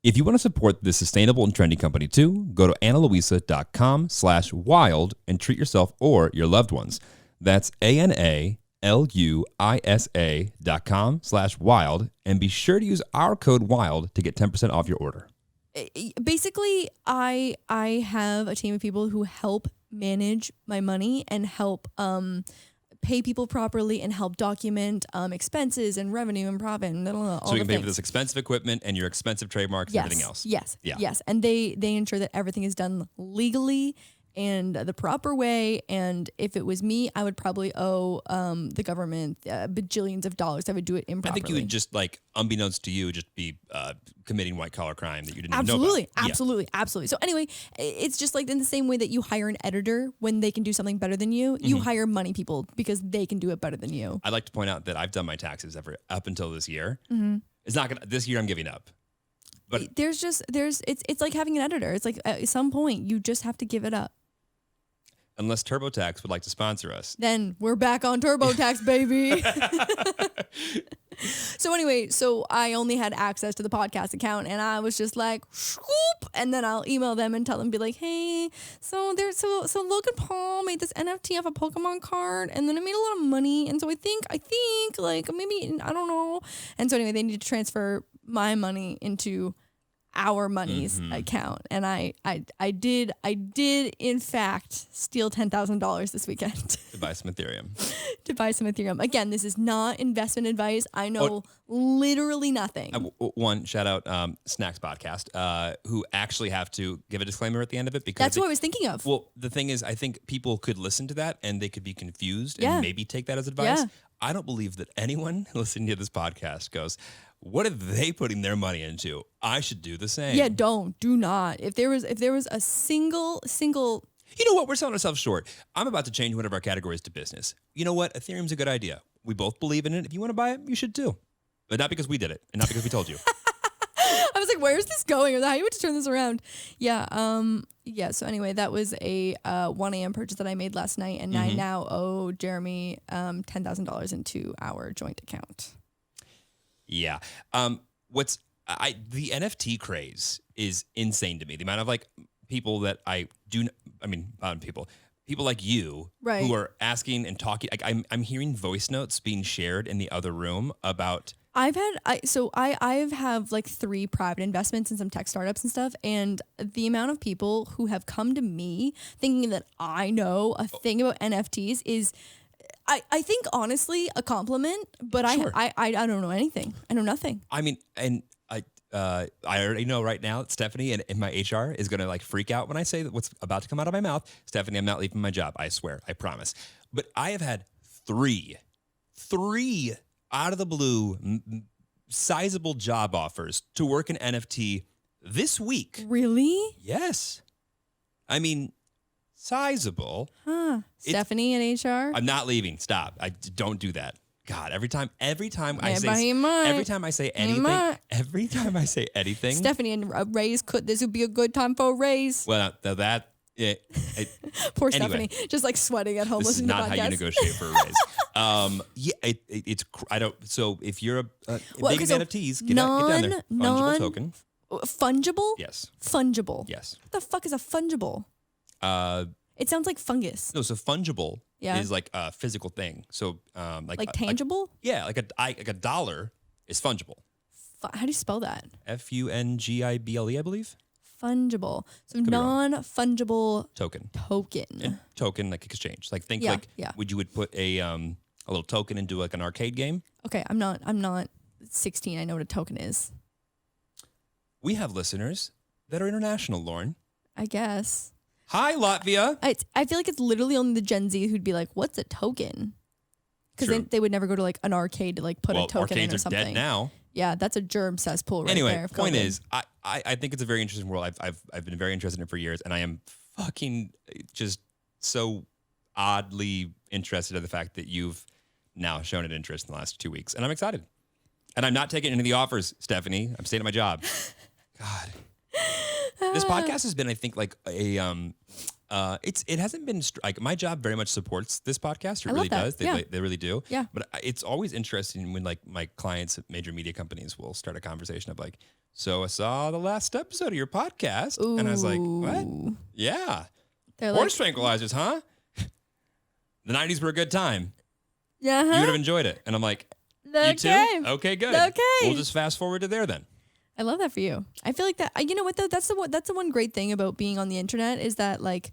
If you want to support this sustainable and trendy company too, go to analuisa.com/wild and treat yourself or your loved ones. That's ANALUISA.com/wild, and be sure to use our code WILD to get 10% off your order. Basically, I have a team of people who help manage my money and help pay people properly and help document expenses and revenue and profit and all so we can pay things. for this expensive equipment and your expensive trademarks and everything else. Yes, Yeah. yes. And they ensure that everything is done legally and the proper way. And if it was me, I would probably owe the government bajillions of dollars. I would do it improperly. I think you would just, like, unbeknownst to you, just be committing white-collar crime that you didn't even know Absolutely, about. absolutely, absolutely. So anyway, it's just like in the same way that you hire an editor when they can do something better than you, you hire money people because they can do it better than you. I'd like to point out that I've done my taxes up until this year. It's not gonna. This year I'm giving up. But It's like having an editor. It's like at some point you just have to give it up. unless TurboTax would like to sponsor us. Then we're back on TurboTax, baby. So anyway, so I only had access to the podcast account and I was just like, swoop, and then I'll email them and tell them, be like, hey, so Logan Paul made this NFT of a Pokemon card and then it made a lot of money. And so I think like maybe, I don't know. And so anyway, they need to transfer my money into our money's account. And I did in fact steal $10,000 this weekend. To buy some Ethereum. Again, this is not investment advice. I know literally nothing. One shout out Snacks Podcast, who actually have to give a disclaimer at the end of it because That's what I was thinking of. Well, the thing is, I think people could listen to that and they could be confused and maybe take that as advice. Yeah. I don't believe that anyone listening to this podcast goes, what are they putting their money into? I should do the same. Yeah, do not. If there was a single You know what? We're selling ourselves short. I'm about to change one of our categories to business. You know what? Ethereum's a good idea. We both believe in it. If you want to buy it, you should too. But not because we did it and not because we told you. I was like, where's this going? Or how you want to turn this around? Yeah. So anyway, that was a 1 a.m. purchase that I made last night, and I now owe Jeremy $10,000 into our joint account. Yeah. The NFT craze is insane to me. The amount of people that people like you who are asking and talking. I'm hearing voice notes being shared in the other room about I've have like 3 private investments in some tech startups and stuff, and the amount of people who have come to me thinking that I know a thing about NFTs is, I think honestly a compliment, but Sure. I don't know anything. I know nothing. I mean, and I already know right now that Stephanie and my HR is going to like freak out when I say that what's about to come out of my mouth. Stephanie, I'm not leaving my job. I swear. I promise. But I have had three out of the blue sizable job offers to work in NFT this week. Really? Yes. I mean, sizable. Huh. Stephanie in HR? I'm not leaving. Stop. Don't do that. God, every time I say anything, Stephanie and a raise, this would be a good time for a raise. well, Poor anyway. Stephanie, just like sweating at home this is listening to not how you podcasts. negotiate for a raise. I don't. So if you're big okay, so NFTs, get down there. Fungible token. Fungible? Yes. Fungible. Yes. What the fuck is a fungible? It sounds like fungus. No. So fungible Yeah. is like a physical thing. So Like tangible? yeah, like a dollar is fungible. How do you spell that? FUNGIBLE, I believe. Fungible. So be wrong. non-fungible Token. token. Token like exchange. Like think Yeah, like yeah. would put a little token into like an arcade game. Okay, I'm not 16. I know what a token is. We have listeners that are international, Lauren. I guess. Hi, Latvia. I feel like it's literally only the Gen Z who'd be like, "What's a token?" Because True. they would never go to like an arcade to like put a token in arcades or are something. dead now. Yeah, that's a germ cesspool right Anyway, there. of point COVID. is, I think it's a very interesting world. I've been very interested in it for years, and I am fucking just so oddly interested in the fact that you've now shown an interest in the last 2 weeks, and I'm excited. And I'm not taking any of the offers, Stephanie. I'm staying at my job. God, this podcast has been, I think, like a it hasn't been like my job very much supports this podcast. It I really love that. does. Yeah. They really do. Yeah. But it's always interesting when like my clients at major media companies will start a conversation of like, so I saw the last episode of your podcast, and I was like, what? Ooh. Yeah, They're horse tranquilizers, huh? The 90s were a good time. Yeah. You would have enjoyed it. And I'm like, you too? Okay. Okay, good. Okay. We'll just fast forward to there then. I love that for you. I feel like that. You know what though? That's the one great thing about being on the internet is that like,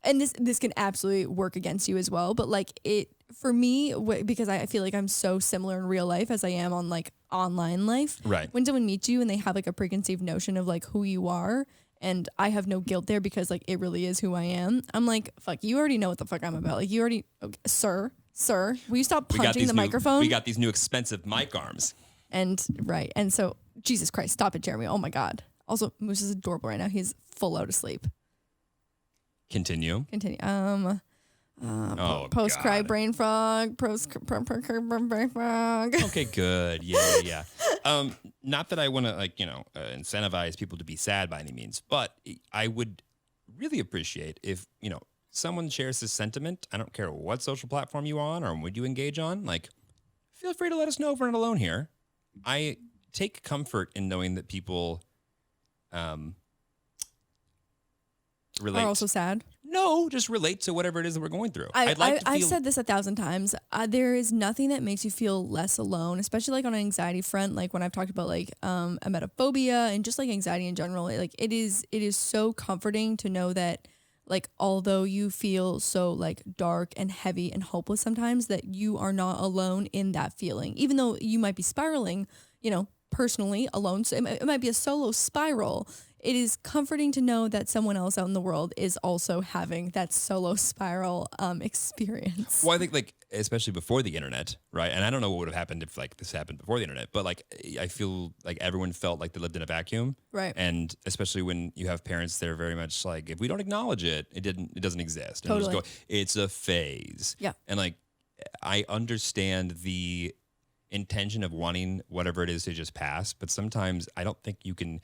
and this can absolutely work against you as well. But like it for me because I feel like I'm so similar in real life as I am on like online life. Right. When someone meets you and they have like a preconceived notion of like who you are, and I have no guilt there because like it really is who I am. I'm like, fuck, you already know what the fuck I'm about. Like you already, okay, sir, will you stop punching the microphone? We got these new expensive mic arms. And right. And so, Jesus Christ, stop it, Jeremy. Oh my God. Also, Moose is adorable right now. He's full out of sleep. Continue. Continue. Oh, Post cry God. brain frog. Post brain frog. Okay, good. Yeah. Not that I want to incentivize people to be sad by any means, but I would really appreciate if, someone shares this sentiment. I don't care what social platform you on or what you engage on. Like, feel free to let us know if we're not alone here. I take comfort in knowing that people relate. Are also sad. No, just relate to whatever it is that we're going through. I've said this 1,000 times. There is nothing that makes you feel less alone, especially like on an anxiety front. Like when I've talked about like emetophobia and just like anxiety in general. Like it is so comforting to know that like although you feel so like dark and heavy and hopeless sometimes, that you are not alone in that feeling. Even though you might be spiraling, personally alone. So it might be a solo spiral. It is comforting to know that someone else out in the world is also having that solo spiral experience. Well, I think like especially before the internet, right? And I don't know what would have happened if like this happened before the internet, but like I feel like everyone felt like they lived in a vacuum, Right. And especially when you have parents that are very much like, if we don't acknowledge it, it doesn't exist. And Totally. just go, it's a phase. Yeah. And like I understand the intention of wanting whatever it is to just pass, but sometimes I don't think you can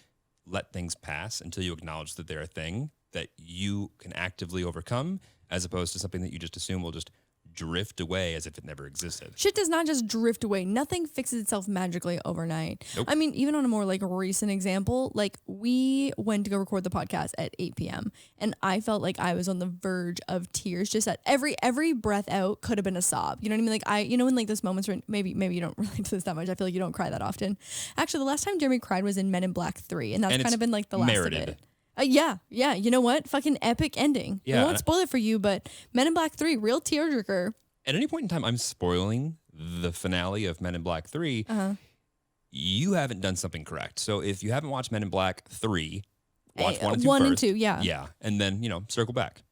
let things pass until you acknowledge that they're a thing that you can actively overcome, as opposed to something that you just assume will just drift away as if it never existed. Shit does not just drift away. Nothing fixes itself magically overnight. Nope. I mean, even on a more like recent example, like we went to go record the podcast at 8 p.m. and I felt like I was on the verge of tears. Just at every breath out could have been a sob. You know what I mean? Like in like those moments where maybe you don't relate to this that much. I feel like you don't cry that often. Actually, the last time Jeremy cried was in Men in Black 3, and that's kind of been like the last merited. of it. Yeah. You know what? Fucking epic ending. Yeah. I won't spoil it for you, but Men in Black 3, real tearjerker. At any point in time, I'm spoiling the finale of Men in Black 3. You haven't done something correct. So if you haven't watched Men in Black 3, watch 1 and 2 1 first. and 2, yeah. Yeah. And then, circle back.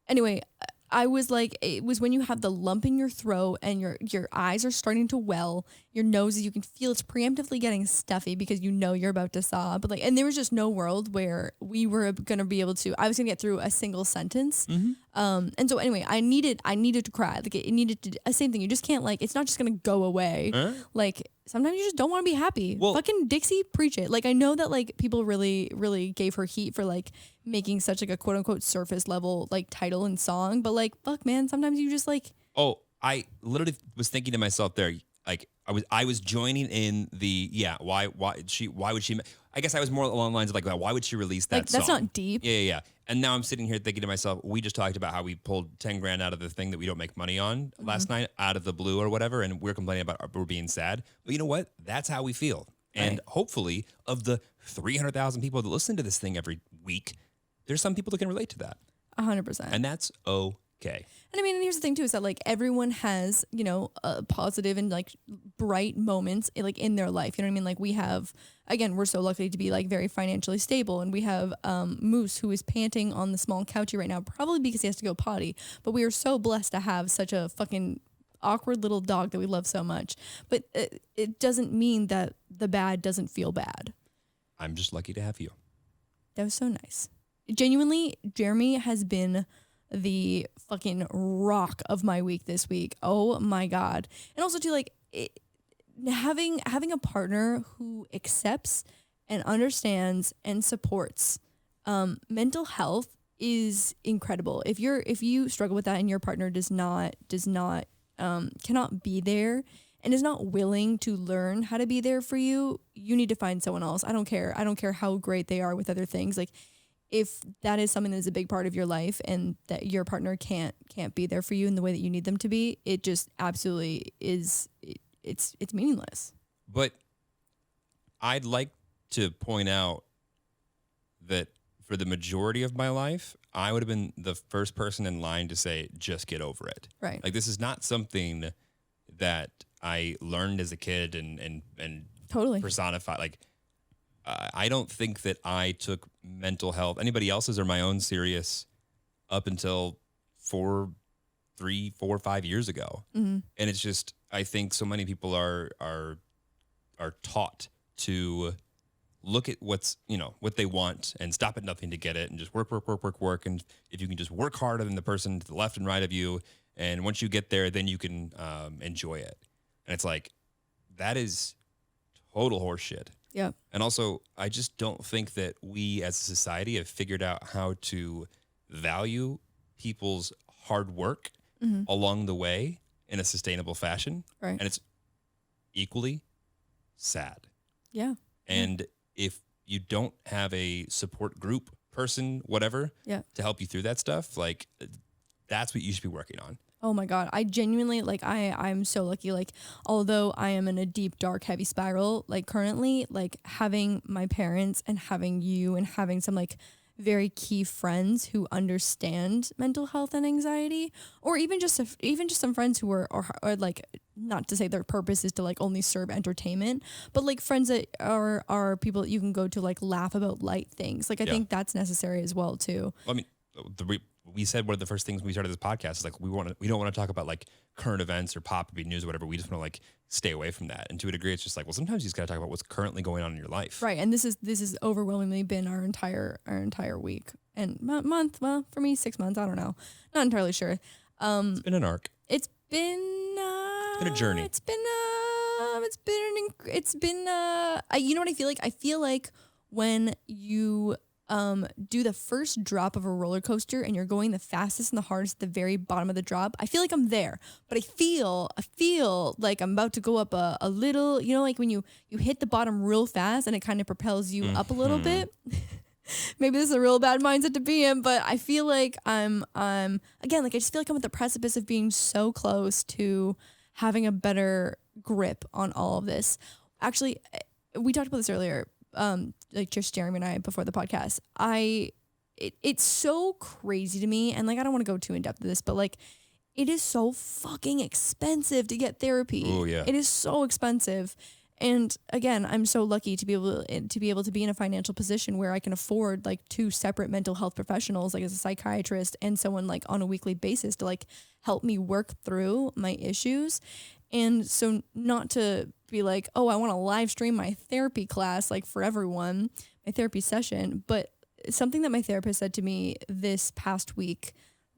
Anyway, I was like, it was when you have the lump in your throat and your eyes are starting to well, your nose, you can feel it's preemptively getting stuffy because you know you're about to sob. But like, and there was just no world where we were going to be able to, I was going to get through a single sentence. And so anyway, I needed to cry. Like it needed to, same thing. You just can't like, it's not just going to go away. Like sometimes you just don't want to be happy. Well, fucking Dixie, preach it. Like I know that like people really, really gave her heat for like making such like a quote unquote surface level like title and song. But like, fuck man, sometimes you just like. Oh, I literally was thinking to myself there, like I was joining in the, why would she, I guess I was more along the lines of like, why would she release that Like, that's song? not deep. Yeah. And now I'm sitting here thinking to myself, we just talked about how we pulled 10 grand out of the thing that we don't make money on last night out of the blue or whatever. And we're complaining about we're being sad. But you know what? That's how we feel. And Right. hopefully of the 300,000 people that listen to this thing every week, there's some people that can relate to that. 100%. And that's okay. And I mean, and here's the thing too, is that like everyone has, positive and like bright moments like in their life. You know what I mean? Like we have, again, we're so lucky to be like very financially stable. And we have Moose who is panting on the small couchy right now, probably because he has to go potty. But we are so blessed to have such a fucking awkward little dog that we love so much. But it doesn't mean that the bad doesn't feel bad. I'm just lucky to have you. That was so nice. Genuinely, Jeremy has been the fucking rock of my week this week. Oh my God. And also too, like having a partner who accepts and understands and supports mental health is incredible. If you struggle with that and your partner cannot be there and is not willing to learn how to be there for you, you need to find someone else. I don't care how great they are with other things. Like if that is something that is a big part of your life and that your partner can't be there for you in the way that you need them to be, it just absolutely is. It's meaningless. But I'd like to point out that for the majority of my life, I would have been the first person in line to say, just get over it. Right. Like this is not something that I learned as a kid and Totally personified. Like I don't think that I took mental health, anybody else's or my own, serious up until 4, 5 years ago. Mm-hmm. And it's just, I think so many people are taught to look at what's, what they want and stop at nothing to get it and just work. And if you can just work harder than the person to the left and right of you, and once you get there, then you can enjoy it. And it's like, that is total horseshit. Yeah. And also, I just don't think that we as a society have figured out how to value people's hard work along the way in a sustainable fashion. Right. And it's equally sad. Yeah. And if you don't have a support group person, whatever, to help you through that stuff, like that's what you should be working on. Oh my God. I genuinely, like, I'm so lucky. Like, although I am in a deep, dark, heavy spiral, like currently, like having my parents and having you and having some like very key friends who understand mental health and anxiety, or even just some friends who are like, not to say their purpose is to like only serve entertainment, but like friends that are people that you can go to like laugh about light things. Like I think that's necessary as well too. I mean, we said one of the first things when we started this podcast is like we don't want to talk about like current events or pop news or whatever. We just want to like stay away from that. And to a degree, it's just like, well, sometimes you just got to talk about what's currently going on in your life. Right. And this is overwhelmingly been our entire week and month. Well, for me, 6 months. I don't know. Not entirely sure. It's been an arc. It's been a journey. You know what I feel like? I feel like when you do the first drop of a roller coaster and you're going the fastest and the hardest at the very bottom of the drop, I feel like I'm there, but I feel like I'm about to go up a little, you know, like when you hit the bottom real fast and it kind of propels you up a little bit. Maybe this is a real bad mindset to be in, but I feel like I'm again, like I just feel like I'm at the precipice of being so close to having a better grip on all of this. Actually, we talked about this earlier. Like just Jeremy and I before the podcast, it's so crazy to me. And like, I don't want to go too in depth with this, but like, it is so fucking expensive to get therapy. Oh yeah. It is so expensive. And again, I'm so lucky to be able to be in a financial position where I can afford like 2 separate mental health professionals, like as a psychiatrist and someone like on a weekly basis to like help me work through my issues. And so not to be like, oh, I want to live stream my therapy class, like for everyone, my therapy session. But something that my therapist said to me this past week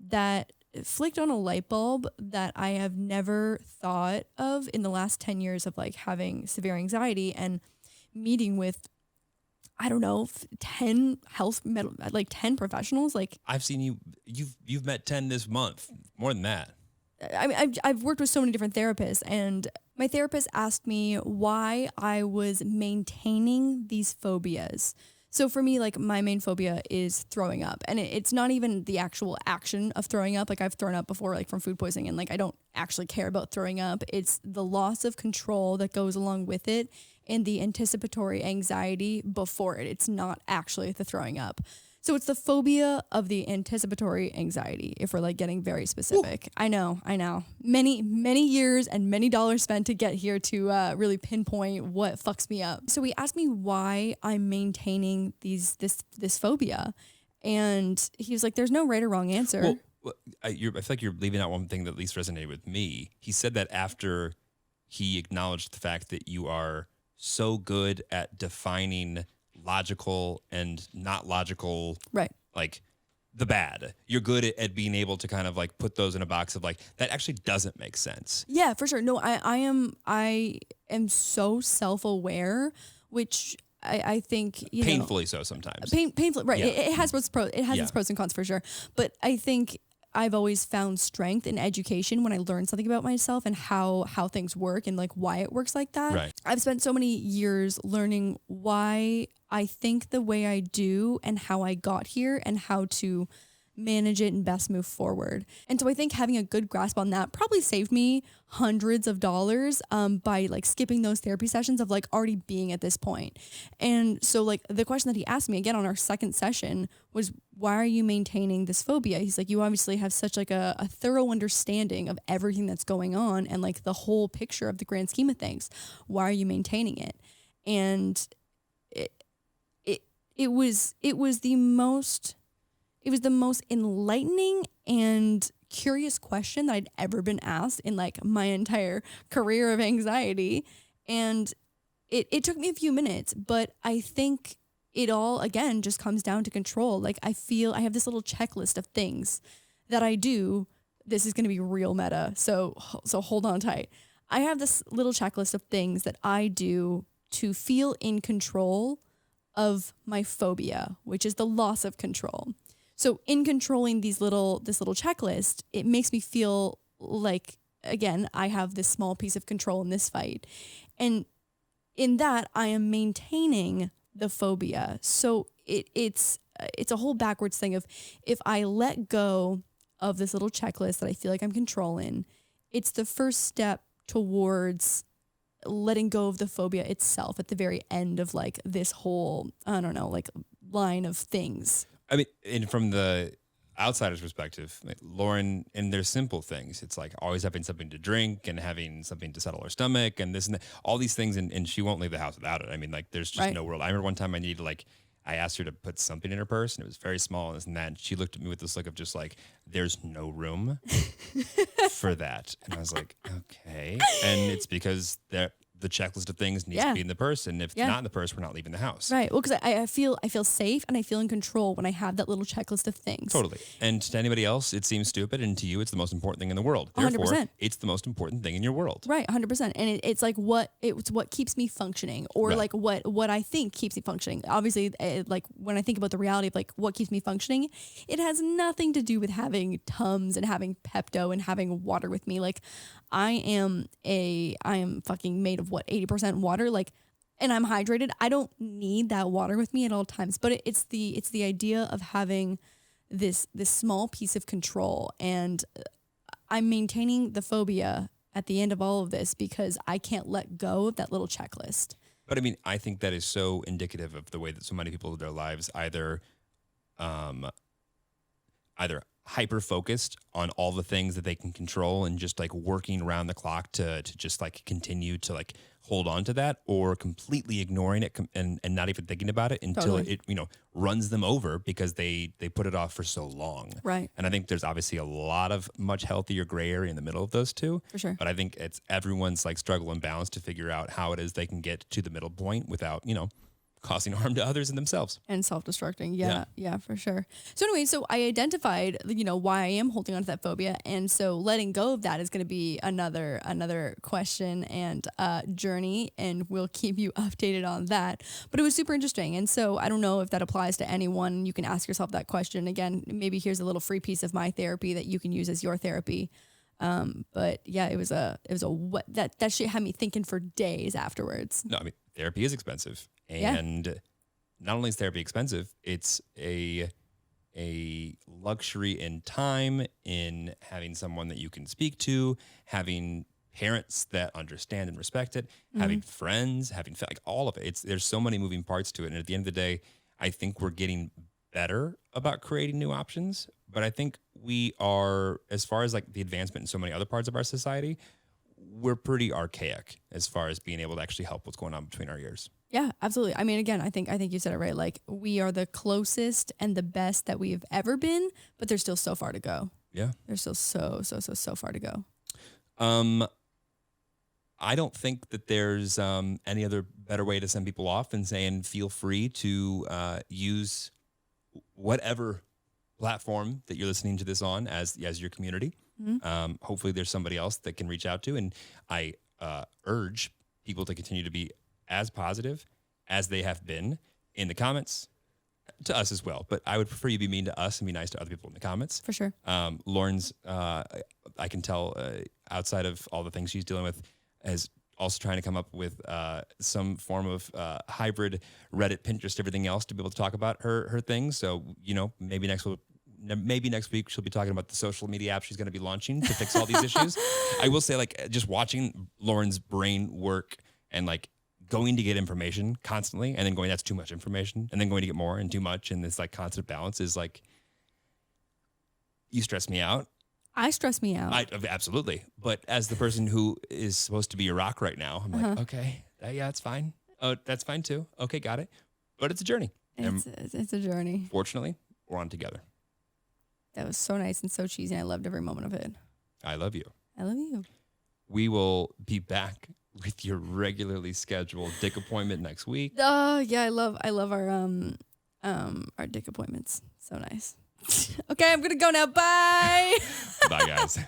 that flicked on a light bulb that I have never thought of in the last 10 years of like having severe anxiety and meeting with, I don't know, 10 professionals. Like I've seen you've met 10 this month, more than that. I've worked with so many different therapists, and my therapist asked me why I was maintaining these phobias. So for me, like my main phobia is throwing up, and it's not even the actual action of throwing up. Like I've thrown up before, like from food poisoning, and like I don't actually care about throwing up. It's the loss of control that goes along with it and the anticipatory anxiety before it. It's not actually the throwing up. So it's the phobia of the anticipatory anxiety, if we're like getting very specific. Ooh. I know. Many years and many dollars spent to get here to really pinpoint what fucks me up. So he asked me why I'm maintaining this phobia. And he was like, there's no right or wrong answer. Well, I feel like you're leaving out one thing that at least resonated with me. He said that after he acknowledged the fact that you are so good at defining logical and not logical, right? Like the bad. You're good at being able to kind of like put those in a box of like, that actually doesn't make sense. Yeah, for sure. No, I am so self-aware, which I think, you painfully so sometimes. Painfully, right. Yeah. It has its pros and cons for sure. But I think I've always found strength in education when I learn something about myself and how things work and like why it works like that. Right. I've spent so many years learning why I think the way I do and how I got here and how to manage it and best move forward. And so I think having a good grasp on that probably saved me hundreds of dollars by like skipping those therapy sessions of like already being at this point. And so like the question that he asked me again on our second session was, why are you maintaining this phobia? He's like, you obviously have such like a thorough understanding of everything that's going on and like the whole picture of the grand scheme of things. Why are you maintaining it? And it was the most enlightening and curious question that I'd ever been asked in like my entire career of anxiety. And it took me a few minutes, but I think it all, again, just comes down to control. Like I feel I have this little checklist of things that I do. This is going to be real meta. So hold on tight. I have this little checklist of things that I do to feel in control of my phobia, which is the loss of control. So in controlling this little checklist, it makes me feel like, again, I have this small piece of control in this fight. And in that, I am maintaining the phobia. So it's a whole backwards thing of if I let go of this little checklist that I feel like I'm controlling, it's the first step towards letting go of the phobia itself at the very end of like this whole, I don't know, like line of things. I mean, and from the outsider's perspective, like Lauren, and there's simple things. It's like always having something to drink and having something to settle her stomach and this and that, all these things. And she won't leave the house without it. I mean, like there's just no world. I remember one time I asked her to put something in her purse and it was very small and this and that. And she looked at me with this look of just like, there's no room for that. And I was like, okay. And it's because the checklist of things needs to be in the purse, and if it's not in the purse, we're not leaving the house. Right. Well, because I feel safe and I feel in control when I have that little checklist of things. Totally. And to anybody else, it seems stupid, and to you, it's the most important thing in the world. Therefore, 100%. it's the most important thing in your world. Right, 100%. And it's like what keeps me functioning, or like what I think keeps me functioning. Obviously, like when I think about the reality of like what keeps me functioning, it has nothing to do with having Tums and having Pepto and having water with me. Like I am fucking made of 80% water. Like, and I'm hydrated. I don't need that water with me at all times. But it's the idea of having this small piece of control, and I'm maintaining the phobia at the end of all of this because I can't let go of that little checklist. But I mean, I think that is so indicative of the way that so many people live their lives, either hyper focused on all the things that they can control and just like working around the clock to just like continue to like hold on to that, or completely ignoring it and not even thinking about it until it runs them over because they put it off for so long. Right. And I think there's obviously a lot of much healthier gray area in the middle of those two. For sure. But I think it's everyone's like struggle and balance to figure out how it is they can get to the middle point without, causing harm to others and themselves. And self-destructing. Yeah, for sure. So anyway, so I identified, why I am holding on to that phobia. And so letting go of that is going to be another question and journey, and we'll keep you updated on that. But it was super interesting. And so I don't know if that applies to anyone. You can ask yourself that question. Again, maybe here's a little free piece of my therapy that you can use as your therapy. But yeah, it was what that shit had me thinking for days afterwards. No, I mean, therapy is expensive. And not only is therapy expensive, it's a luxury in time, in having someone that you can speak to, having parents that understand and respect it, having friends, like all of it. There's so many moving parts to it. And at the end of the day, I think we're getting better about creating new options. But I think we are, as far as like the advancement in so many other parts of our society, we're pretty archaic as far as being able to actually help what's going on between our ears. Yeah, absolutely. I mean, again, I think you said it right. Like, we are the closest and the best that we've ever been, but there's still so far to go. Yeah. There's still so far to go. I don't think that there's any other better way to send people off than saying feel free to use whatever platform that you're listening to this on as your community. Hopefully there's somebody else that can reach out to. And I urge people to continue to be as positive as they have been in the comments, to us as well. But I would prefer you be mean to us and be nice to other people in the comments. For sure. Lauren's, I can tell outside of all the things she's dealing with, is also trying to come up with some form of hybrid Reddit, Pinterest, everything else to be able to talk about her things. So, maybe next week she'll be talking about the social media app she's going to be launching to fix all these issues. I will say, like, just watching Lauren's brain work and like going to get information constantly and then going, that's too much information, and then going to get more and too much. And this like constant balance is like, you stress me out. I stress me out. Absolutely. But as the person who is supposed to be a rock right now, I'm like, okay, yeah, it's fine. Oh, that's fine too. Okay, got it. But it's a journey. It's a journey. Fortunately, we're on together. That was so nice and so cheesy. I loved every moment of it. I love you. I love you. We will be back with your regularly scheduled dick appointment next week. Oh yeah, I love our dick appointments. So nice. Okay, I'm gonna go now. Bye. Bye, guys.